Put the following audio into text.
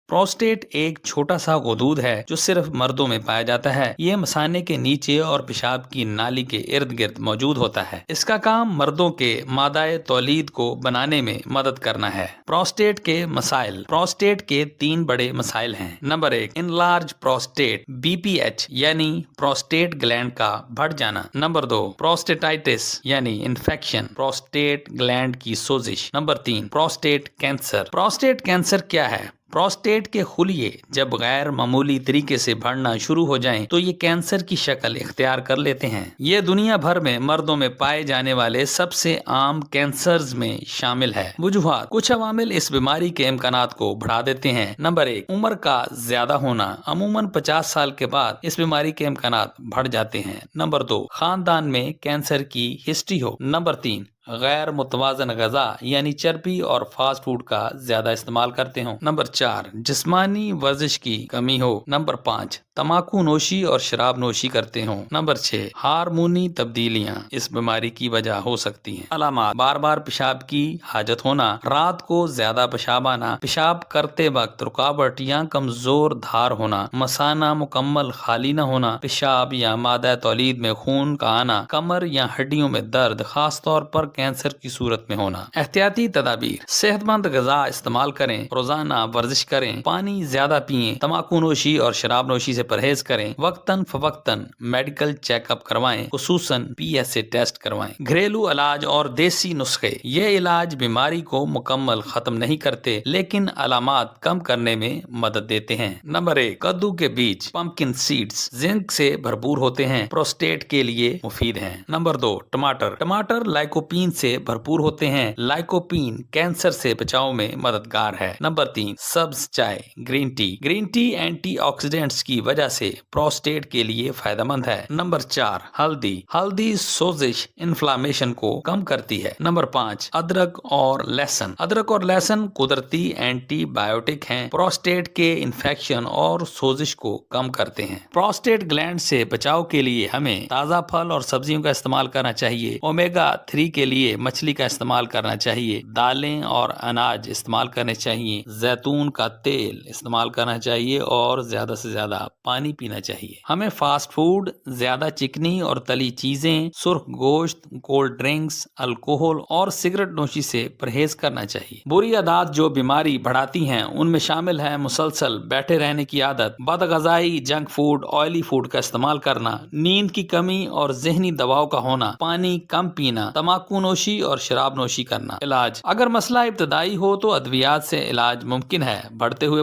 Prostate एक छोटा सा गुदूद है जो सिर्फ मर्दों में पाया जाता है। ये मसाने के नीचे और पेशाब की नाली के इर्द गिर्द मौजूद होता है। इसका काम मर्दों के मादाए तौलीद को बनाने में मदद करना है। प्रोस्टेट के मसाइल। प्रोस्टेट के 3 बड़े मसाइल हैं। नंबर 1, इनलार्ज प्रोस्टेट BPH यानी प्रोस्टेट ग्लैंड का बढ़ जाना। नंबर 2, प्रोस्टेटाइटिस यानी इन्फेक्शन, प्रोस्टेट ग्लैंड की सोजिश। Number 3, prostate cancer. Prostate cancer क्या है? प्रोस्टेट के खुलिये जब गैर मामूली तरीके से बढ़ना शुरू हो जाएं, तो ये कैंसर की शक्ल इख्तियार कर लेते हैं। ये दुनिया भर में मर्दों में पाए जाने वाले सबसे आम कैंसर्स में शामिल है। वजूहात। कुछ अवामिल इस बीमारी के इम्कानात को बढ़ा देते हैं। नंबर 1, उम्र का ज्यादा होना। अमूमन 50 साल के बाद इस बीमारी के इम्कानात बढ़ जाते हैं। नंबर 2, खानदान में कैंसर की हिस्ट्री हो। नंबर 3, गैर मुतवाजन गज़ा यानी चर्बी और फास्ट फूड का ज्यादा इस्तेमाल करते हो। नंबर 4, जिस्मानी वर्जिश की कमी हो। नंबर 5, तम्बाकू नोशी और शराब नोशी करते हो। नंबर 6, हार्मोनी तब्दीलियां इस बीमारी की वजह हो सकती हैं। अलामात। बार बार पेशाब की हाजत होना, रात को ज्यादा पेशाब आना, पेशाब करते वक्त रुकावट या कमजोर धार होना, मसाना मुकम्मल खाली न होना, पेशाब या मादा तौलीद में खून का आना, कमर या हड्डियों में दर्द, खास तौर पर कैंसर की सूरत में होना। एहतियाती तदाबीर। सेहतमंद गज़ा इस्तेमाल करें, रोजाना वर्जिश करें, पानी ज्यादा पिएं, तम्बाकू नोशी और शराब नोशी से परहेज करें, वक्तन फवक्तन मेडिकल चेकअप करवाएं, खुसूसन PSA टेस्ट करवाएं। घरेलू इलाज और देसी नुस्खे। ये इलाज बीमारी को मुकम्मल खत्म नहीं करते, लेकिन अलामात कम करने में मदद देते हैं। नंबर 1, कद्दू के बीज पंपकिन सीड्स जिंक से भरपूर होते हैं, प्रोस्टेट के लिए मुफीद हैं। नंबर 2, टमाटर। टमाटर लाइकोपीन से भरपूर होते हैं। लाइकोपीन कैंसर से बचाव में मददगार है। नंबर 3, सब्ज चाय green tea. Green tea antioxidants की वजह से प्रोस्टेट के लिए फायदेमंद है। नंबर 4, हल्दी। हल्दी सोजिश इन्फ्लामेशन को कम करती है। नंबर 5, अदरक और लहसुन। अदरक और लहसुन कुदरती एंटीबायोटिक हैं, प्रोस्टेट के इन्फेक्शन और सोजिश को कम करते हैं। प्रोस्टेट ग्लैंड से बचाव के लिए हमें ताज़ा फल और सब्जियों का इस्तेमाल करना चाहिए। ओमेगा 3 के लिए मछली का इस्तेमाल करना चाहिए। दालें और अनाज इस्तेमाल करने चाहिए। जैतून का तेल इस्तेमाल करना चाहिए और ज्यादा से ज्यादा पानी पीना चाहिए। हमें फास्ट फूड, ज्यादा चिकनी और तली चीजें, सुर्ख गोश्त, कोल्ड ड्रिंक्स, अल्कोहल और सिगरेट नोशी से परहेज करना चाहिए। बुरी आदत जो बीमारी बढ़ाती हैं, उनमें शामिल है मुसलसल बैठे रहने की आदत, बदगज़ाई, जंक फूड, ऑयली फूड का इस्तेमाल करना, नींद की कमी और जहनी दबाव का होना, पानी कम पीना, तम्बाकू नोशी और शराब नोशी करना। इलाज। अगर मसला इब्तदाई हो तो अद्वियात से इलाज मुमकिन है। बढ़ते हुए